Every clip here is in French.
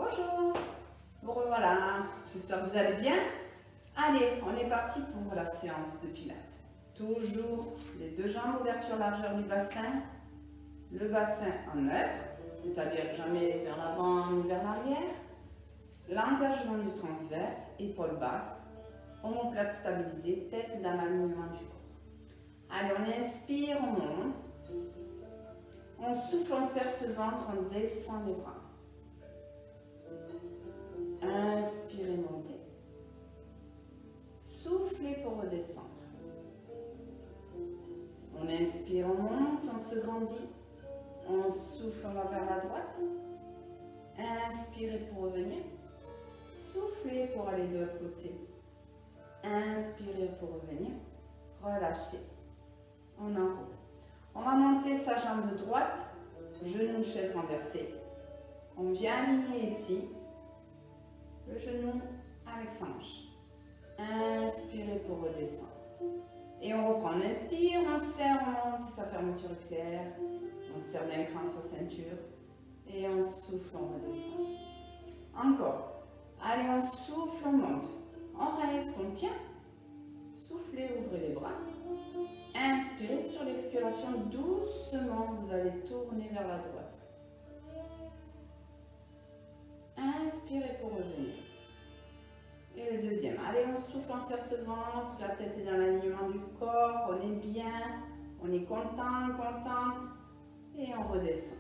Bonjour, vous revoilà, j'espère que vous allez bien. Allez, on est parti pour la séance de pilates. Toujours les deux jambes, ouverture largeur du bassin, le bassin en neutre, c'est-à-dire jamais vers l'avant ni vers l'arrière, l'engagement du transverse, épaules basses, omoplate stabilisée, tête dans l'alignement du corps. Allez, on inspire, on monte, on souffle, on serre ce ventre, on descend les bras. Inspirez, montez. Soufflez pour redescendre. On inspire, on monte, on se grandit. On souffle, on va vers la droite. Inspirez pour revenir. Soufflez pour aller de l'autre côté. Inspirez pour revenir. Relâchez. On enroule. On va monter sa jambe droite. Genou, chaise renversée. On vient aligner ici. Le genou avec sa hanche. Inspirez pour redescendre. Et on reprend. On inspire, on serre, on monte sa fermeture claire. On serre bien l'écran sa ceinture. Et on souffle, on redescend. Encore. Allez, on souffle, on monte. On reste, on tient. Soufflez, ouvrez les bras. Inspirez sur l'expiration. Doucement, vous allez tourner vers la droite. Inspirez pour revenir. Et le deuxième. Allez, on souffle, on serre ce ventre. La tête est dans l'alignement du corps. On est bien. On est content, contente. Et on redescend.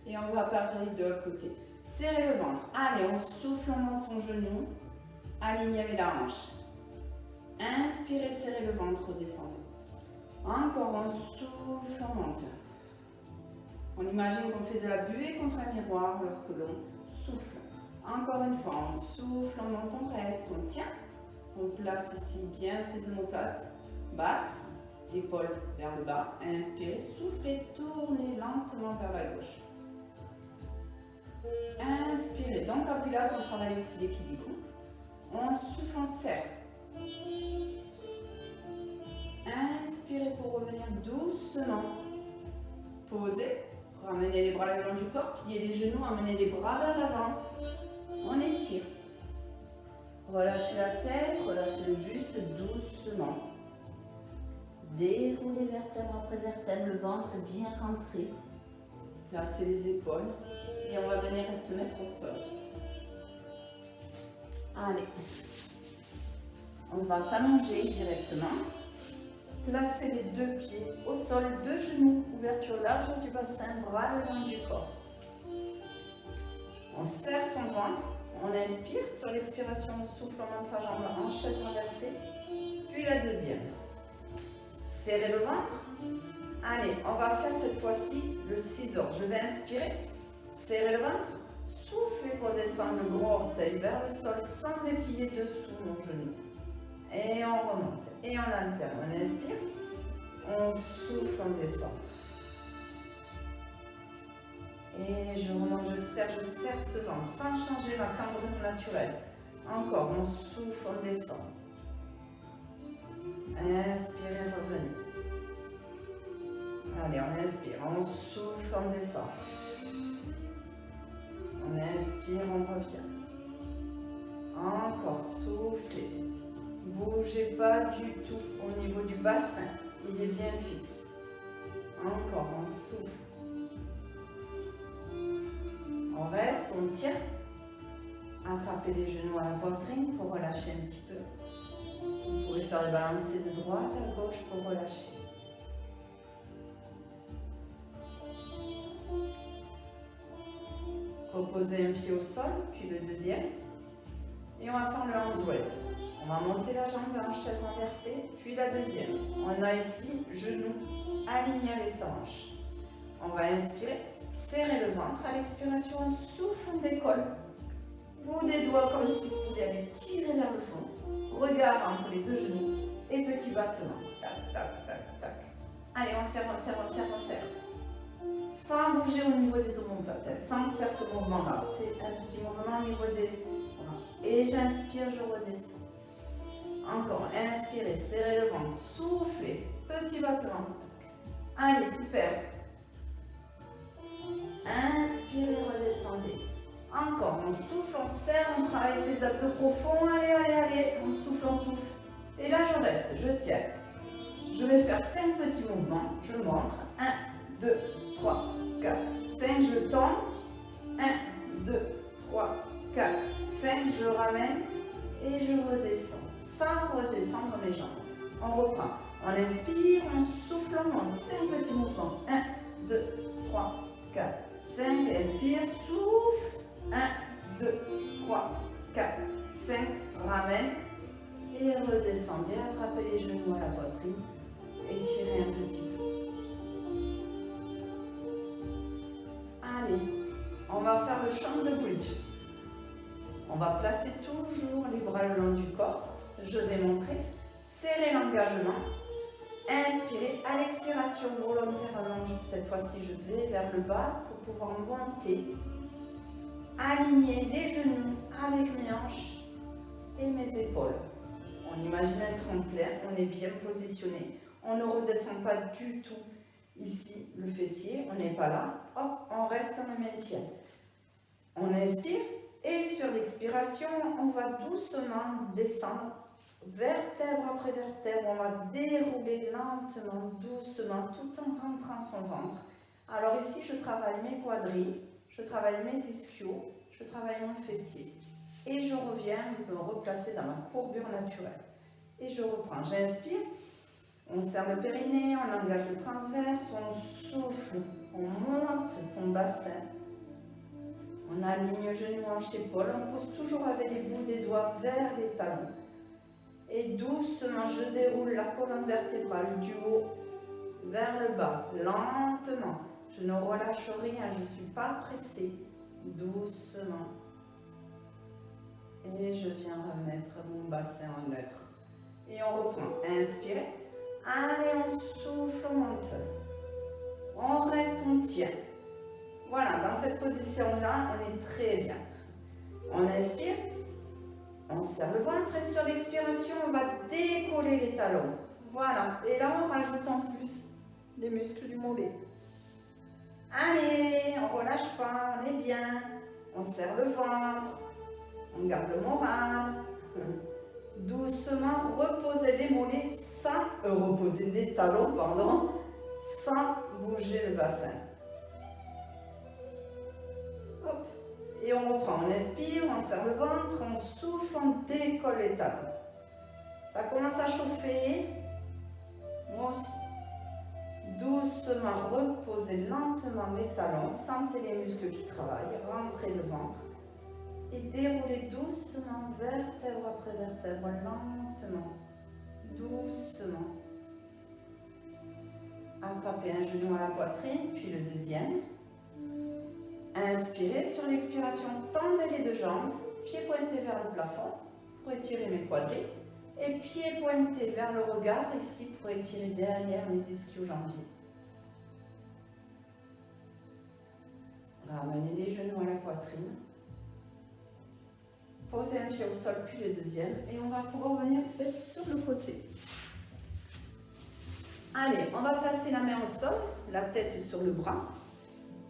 Et on va pareil de l'autre côté. Serrez le ventre. Allez, on souffle, on monte son genou. Aligné avec la hanche. Inspirez, serrez le ventre, redescendez. Encore, on souffle, on monte. On imagine qu'on fait de la buée contre un miroir lorsque l'on souffle. Encore une fois, on souffle, on monte, on reste, on tient. On place ici bien ses omoplates basses, épaules vers le bas. Inspirez, soufflez, tournez lentement vers la gauche. Inspirez. Donc en pilates, on travaille aussi l'équilibre. On souffle, on serre. Inspirez pour revenir doucement. Posez. Ramenez les bras le long du corps, pliez les genoux, amenez les bras vers l'avant. On étire. Relâchez la tête, relâchez le buste doucement. Déroulez vertèbre après vertèbre, le ventre bien rentré. Placez les épaules et on va venir se mettre au sol. Allez. On va s'allonger directement. Placez les deux pieds au sol, deux genoux, ouverture large du bassin, bras le long du corps. On serre son ventre, on inspire, sur l'expiration, on souffle, on monte sa jambe en chaise renversée, puis la deuxième. Serrez le ventre. Allez, on va faire cette fois-ci le scissor. Je vais inspirer, serrer le ventre, souffler pour descendre le gros orteil vers le sol sans déplier dessous mon genou. Et on remonte. Et on alterne. On inspire. On souffle, on descend. Et je remonte, je serre ce ventre sans changer ma cambrure naturelle. Encore, on souffle, on descend. Inspirez, revenez. Allez, on inspire, on souffle, on descend. On inspire, on revient. Encore, soufflez. Bougez pas du tout au niveau du bassin, il est bien fixe. Encore, on souffle. On reste, on tient. Attrapez les genoux à la poitrine pour relâcher un petit peu. Vous pouvez faire le balancer de droite à gauche pour relâcher. Reposez un pied au sol, puis le deuxième. Et on va faire le handweight. On va monter la jambe en chaise renversée, puis la deuxième. On a ici genou aligné avec sa hanche. On va inspirer, serrer le ventre. À l'expiration, on souffle, on décolle. Bout des doigts comme si vous voulez aller tirer vers le fond. Regard entre les deux genoux et petit battement. Tac, tac, tac, tac. Allez, on serre, on serre, on serre, on serre. Sans bouger au niveau des omoplates, sans faire ce mouvement-là. C'est un petit mouvement au niveau des... Voilà. Et j'inspire, je redescends. Encore, inspirez, serrez le ventre, soufflez, petit battement. Allez, super. Inspirez, redescendez. Encore, on souffle, on serre, on travaille ses abdos profonds. Allez, allez, allez, on souffle, on souffle. Et là, je reste, je tiens. Je vais faire 5 petits mouvements. Je montre. 1, 2, 3, 4, 5. Je tends. 1, 2, 3, 4, 5. Je ramène et je redescends. Sans redescendre mes jambes. On reprend. On inspire, on souffle, on monte. 5 petits mouvements. 1, 2, 3, 4, 5. Inspire, souffle. 1, 2, 3, 4, 5. Ramène. Et redescendez. Attrapez les genoux à la poitrine. Étirez un petit peu. Allez, on va faire le chant de bridge. On va placer toujours les bras le long du corps. Je vais montrer. Serrez l'engagement. Inspirez. À l'expiration, volontairement, cette fois-ci, je vais vers le bas pour pouvoir monter. Aligner les genoux avec mes hanches et mes épaules. On imagine un tremplin, on est bien positionné. On ne redescend pas du tout ici le fessier, on n'est pas là. Hop, on reste, on le maintient. On inspire et sur l'expiration, on va doucement descendre, vertèbre après vertèbre. On va dérouler lentement, doucement, tout en rentrant son ventre. Alors ici, je travaille mes quadrilles, je travaille mes ischios, je travaille mon fessier. Et je reviens me replacer dans ma courbure naturelle. Et je reprends, j'inspire. On serre le périnée, on engage le transverse, on souffle, on monte son bassin. On aligne genoux, hanches, épaules. On pousse toujours avec les bouts des doigts vers les talons. Et doucement, je déroule la colonne vertébrale du haut vers le bas, lentement. Je ne relâche rien, je ne suis pas pressée. Doucement. Et je viens remettre mon bassin en neutre. Et on reprend. Inspirez. Allez, on souffle, on monte. On reste, on tient. Voilà, dans cette position-là, on est très bien. On inspire. On serre le ventre et sur l'expiration, on va décoller les talons. Voilà. Et là, on rajoute en plus les muscles du mollet. Allez, on ne relâche pas, on est bien. On serre le ventre. On garde le moral. Doucement, reposez les mollets reposez les talons, pardon, sans bouger le bassin. Hop. Et on reprend, on inspire, on serre le ventre, on souffle, on décolle les talons. Ça commence à chauffer. Moi aussi. Doucement, reposez lentement les talons, sentez les muscles qui travaillent, rentrez le ventre. Et déroulez doucement, vertèbre après vertèbre, lentement, doucement. Attrapez un genou à la poitrine, puis le deuxième. Inspirez, sur l'expiration, tendez les deux jambes, pieds pointés vers le plafond pour étirer mes quadrilles. Et pieds pointés vers le regard, ici, pour étirer derrière mes ischio-jambiers. Ramenez les genoux à la poitrine. Posez un pied au sol, puis le deuxième. Et on va pouvoir venir se mettre sur le côté. Allez, on va placer la main au sol, la tête sur le bras.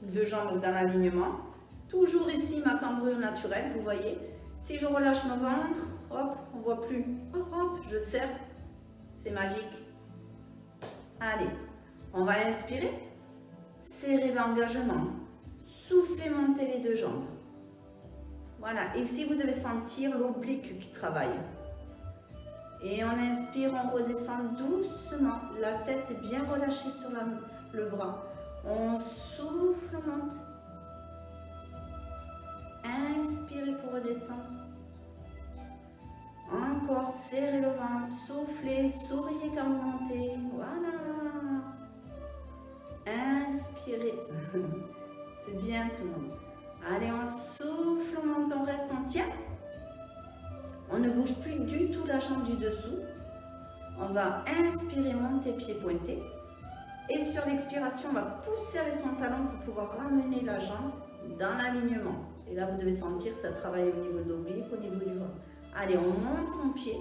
Deux jambes dans l'alignement. Toujours ici, ma cambrure naturelle, vous voyez. Si je relâche mon ventre, hop, on ne voit plus. Hop, hop, je serre. C'est magique. Allez, on va inspirer. Serrez l'engagement. Soufflez, montez les deux jambes. Voilà, ici vous devez sentir l'oblique qui travaille. Et on inspire, on redescend doucement, la tête bien relâchée sur le bras. On souffle, on monte. Inspirez pour redescendre. Encore, serrez le ventre, soufflez, souriez quand vous montez. Voilà. Inspirez. C'est bien tout le monde. Allez, on souffle, on monte, on reste, on tient. On ne bouge plus du tout la jambe du dessous. On va inspirer, monter, pieds pointés. Et sur l'expiration, on va pousser avec son talon pour pouvoir ramener la jambe dans l'alignement. Et là, vous devez sentir que ça travaille au niveau de l'oblique, au niveau du ventre. Allez, on monte son pied.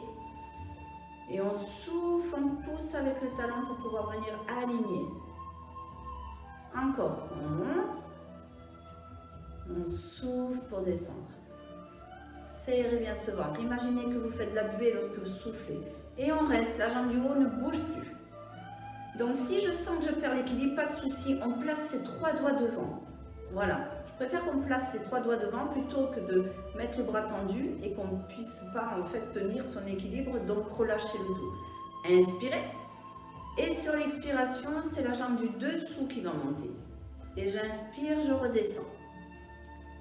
Et on souffle, on pousse avec le talon pour pouvoir venir aligner. Encore, on monte. On souffle pour descendre. Serrez bien ce ventre. Imaginez que vous faites de la buée lorsque vous soufflez. Et on reste, la jambe du haut ne bouge plus. Donc si je sens que je perds l'équilibre, pas de souci, on place ses 3 doigts devant. Voilà. Je préfère qu'on place les 3 doigts devant plutôt que de mettre le bras tendu et qu'on ne puisse pas en fait tenir son équilibre, donc relâcher le dos. Inspirez. Et sur l'expiration, c'est la jambe du dessous qui va monter. Et j'inspire, je redescends.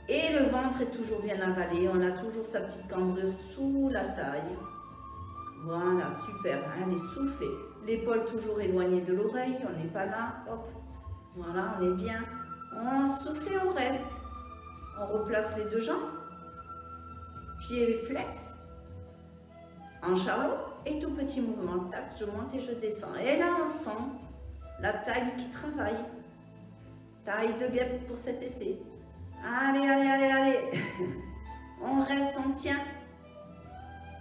Et le ventre est toujours bien avalé, on a toujours sa petite cambrure sous la taille. Voilà, super. Allez, soufflez. L'épaule toujours éloignée de l'oreille, on n'est pas là. Hop. Voilà, on est bien. On souffle et on reste. On replace les 2 jambes. Pieds flex. En charlot. Et tout petit mouvement. Tac, je monte et je descends. Et là, on sent la taille qui travaille. Taille de guêpe pour cet été. Allez, allez, allez, allez. On reste, on tient.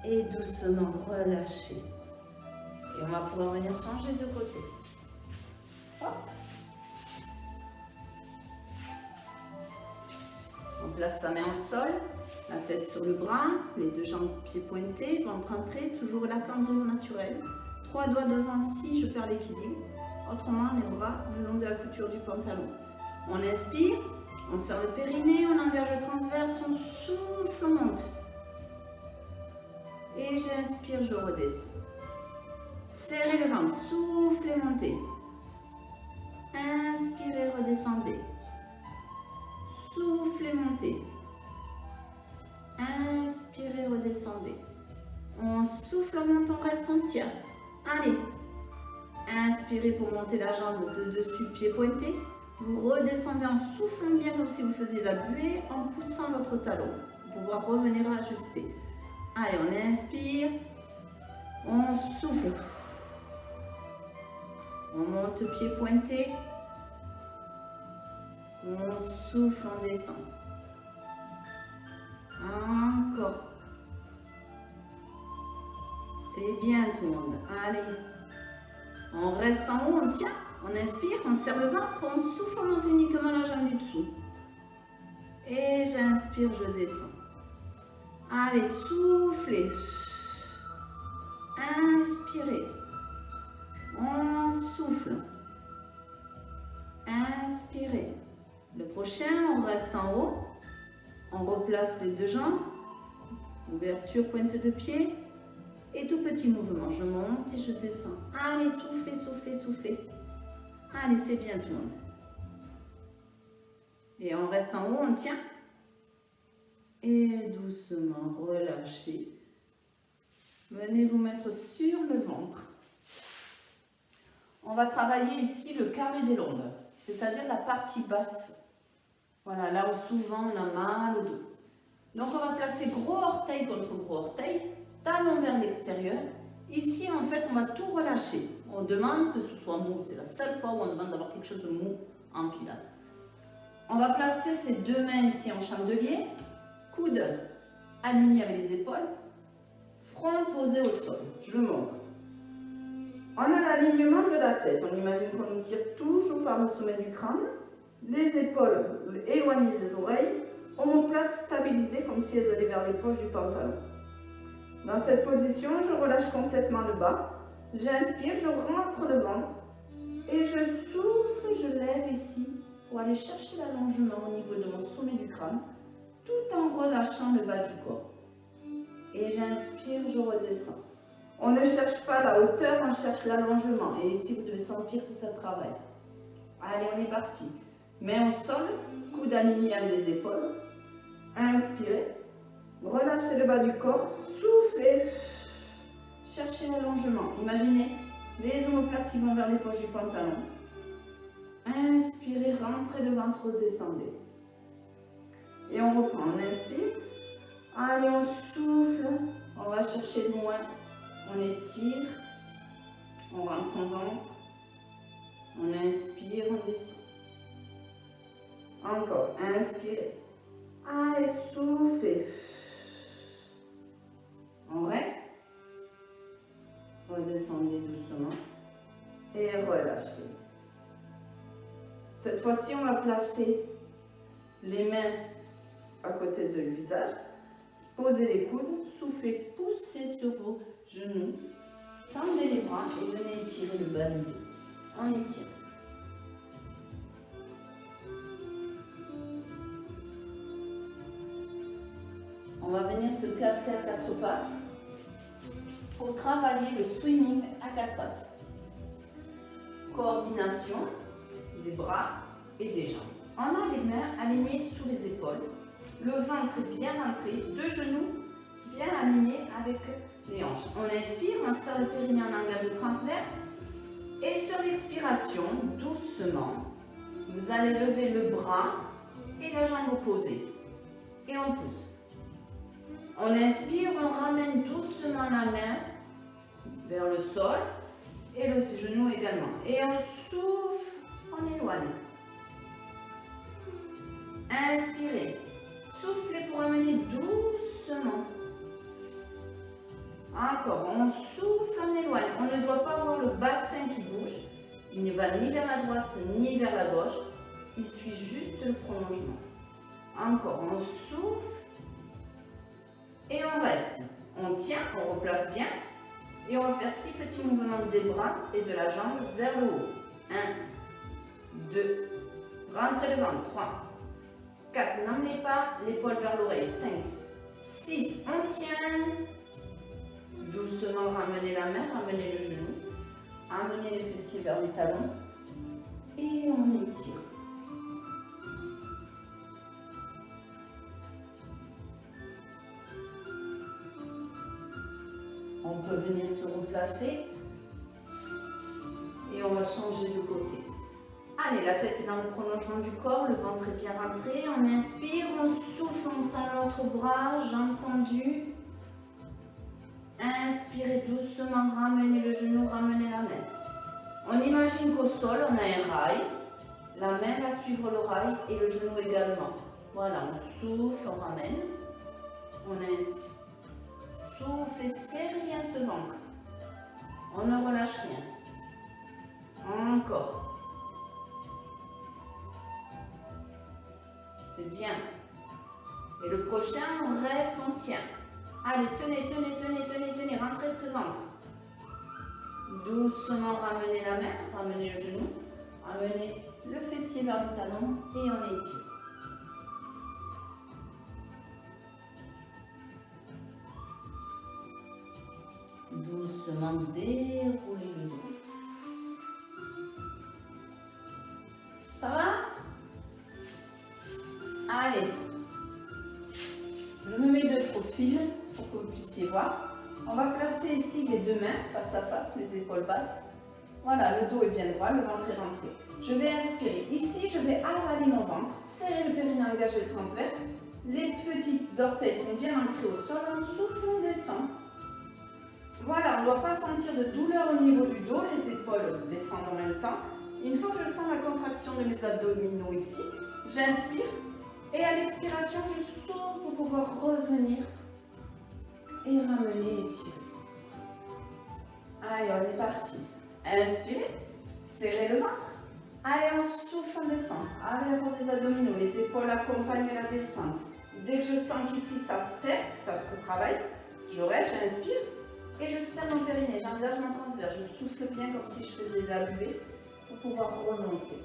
Et doucement relâcher. Et on va pouvoir venir changer de côté. Hop. On place sa main au sol, la tête sur le bras, les 2 jambes pieds pointés, ventre entré, toujours la cambrure naturelle. 3 doigts devant si je perds l'équilibre. Autrement, les bras le long de la couture du pantalon. On inspire, on serre le périnée, on engage le transverse, on souffle, on monte. Et j'inspire, je redescends. Serrez le ventre, soufflez, montez. Inspirez, redescendez. Soufflez, montez. Inspirez, redescendez. On souffle, on monte, on reste, on tient. Allez. Inspirez pour monter la jambe de dessus, pied pointé. Vous redescendez en soufflant bien comme si vous faisiez la buée, en poussant votre talon pour pouvoir revenir à ajuster. Allez, on inspire, on souffle. On monte pied pointé. On souffle, on descend. Encore. C'est bien tout le monde. Allez. On reste en haut, on tient. On inspire, on serre le ventre, on souffle, on monte uniquement la jambe du dessous. Et j'inspire, je descends. Allez, soufflez. Inspirez. On souffle. Inspirez. Le prochain, on reste en haut. On replace les 2 jambes. Ouverture, pointe de pied. Et tout petit mouvement. Je monte et je descends. Allez, soufflez, soufflez, soufflez. Allez, c'est bien tout le monde. Et on reste en haut, on tient. Et doucement, relâchez. Venez vous mettre sur le ventre. On va travailler ici le carré des lombes, c'est-à-dire la partie basse. Voilà, là où souvent on a mal au dos. Donc on va placer gros orteil contre gros orteil, talon vers l'extérieur. Ici, en fait, on va tout relâcher. On demande que ce soit mou. C'est la seule fois où on demande d'avoir quelque chose de mou en pilates. On va placer ces 2 mains ici en chandelier. Coudes alignés avec les épaules. Front posé au sol. Je le montre. On a l'alignement de la tête. On imagine qu'on nous tire toujours par le sommet du crâne. Les épaules éloignées des oreilles. Omoplate stabilisée comme si elles allaient vers les poches du pantalon. Dans cette position, je relâche complètement le bas. J'inspire, je rentre le ventre. Et je souffle, je lève ici pour aller chercher l'allongement au niveau de mon sommet du crâne, tout en relâchant le bas du corps. Et j'inspire, je redescends. On ne cherche pas la hauteur, on cherche l'allongement. Et ici, vous devez sentir que ça travaille. Allez, on est parti. Main au sol, coude aligné avec les épaules. Inspirez. Relâchez le bas du corps. Soufflez. Cherchez l'allongement. Imaginez les omoplates qui vont vers les poches du pantalon. Inspirez, rentrez le ventre, redescendez. Et on reprend. On inspire. Allez, on souffle. On va chercher loin. On étire. On rentre son ventre. On inspire, on descend. Encore. Inspirez. Allez, soufflez. On reste. Redescendez doucement. Et relâchez. Cette fois-ci, on va placer Les mains à côté du visage. Posez les coudes, soufflez, poussez sur vos genoux. Tendez les bras et venez étirer le bas du dos. On étire. On va venir se placer à quatre pattes pour travailler le swimming à quatre pattes. Coordination des bras et des jambes. On a les mains alignées sous les épaules, le ventre est bien rentré, deux genoux bien alignés avec les hanches. On inspire, on serre le périnée en engage transverse et sur l'expiration, doucement, vous allez lever le bras et la jambe opposée et on pousse. On inspire, on ramène doucement la main vers le sol et le genou également. Et on souffle, on éloigne. Inspirez. Soufflez pour amener doucement. Encore, on souffle, on éloigne. On ne doit pas avoir le bassin qui bouge. Il ne va ni vers la droite ni vers la gauche. Il suit juste le prolongement. Encore, on souffle. Et on reste. On tient, on replace bien. Et on va faire 6 petits mouvements des bras et de la jambe vers le haut. 1, 2, rentrez le ventre. 3, 4, n'emmenez pas l'épaule vers l'oreille. 5, 6, on tient. Doucement, ramenez la main, ramenez le genou. Amenez les fessiers vers les talons. Et on étire. On peut venir se replacer et on va changer de côté. Allez, la tête est dans le prolongement du corps, le ventre est bien rentré. On inspire, on souffle, on tend l'autre bras, jambes tendues. Inspirez doucement, ramenez le genou, ramenez la main. On imagine qu'au sol, on a un rail. La main va suivre le rail et le genou également. Voilà, on souffle, on ramène. On inspire. Souffle et serrez bien ce ventre. On ne relâche rien. Encore. C'est bien. Et le prochain, on reste, on tient. Allez, tenez, tenez, tenez, tenez, tenez. Rentrez ce ventre. Doucement, ramenez la main, ramenez le genou, ramenez le fessier vers le talon et on étire. Doucement déroulez le dos. Ça va? Allez. Je me mets de profil pour que vous puissiez voir. On va placer ici les deux mains face à face, les épaules basses. Voilà, le dos est bien droit, le ventre est rentré. Je vais inspirer. Ici, je vais avaler mon ventre, serrer le périnée engagé transverse. Les petits orteils sont bien ancrés au sol. On souffle, on descend. Voilà, on ne doit pas sentir de douleur au niveau du dos, les épaules descendent en même temps. Une fois que je sens la contraction de mes abdominaux ici, j'inspire et à l'expiration, je souffle pour pouvoir revenir et ramener et tirer. Allez, on est parti. Inspirez, serrez le ventre. Allez, on souffle, on descend. Allez, la force des abdominaux, les épaules accompagnent la descente. Dès que je sens qu'ici ça se terre, ça travaille, je reste, j'inspire. Et je serre mon périnée, j'engage mon transverse, je souffle bien comme si je faisais de la buée pour pouvoir remonter.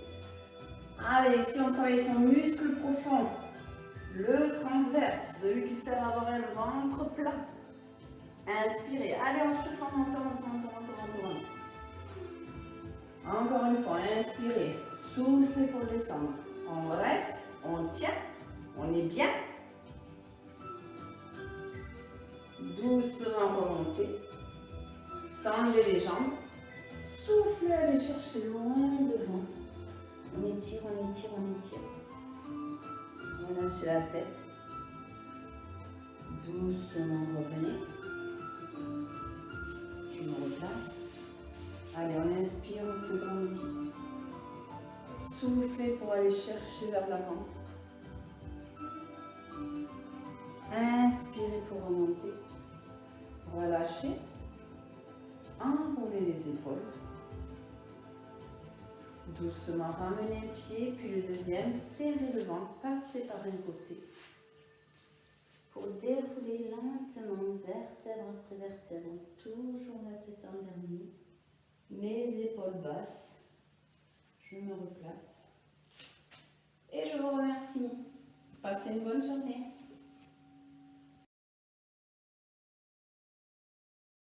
Allez, ici on travaille son muscle profond, le transverse, celui qui sert à avoir un ventre plat. Inspirez, allez on souffle en montant, montant. Encore une fois, inspirez, soufflez pour descendre. On reste, on tient, on est bien. Doucement remonter. Tendez les jambes. Soufflez, allez chercher loin devant. On étire, on étire, on étire. On lâche la tête. Doucement revenez. Je me replace. Allez, on inspire, on se grandit. Soufflez pour aller chercher vers l'avant. Inspirez pour remonter. Relâchez. Enroulez les épaules. Doucement ramenez le pied, puis le deuxième, serrez le ventre, passez par un côté. Pour dérouler lentement, vertèbre après vertèbre, toujours la tête en dernier, mes épaules basses, je me replace. Et je vous remercie. Passez une bonne journée.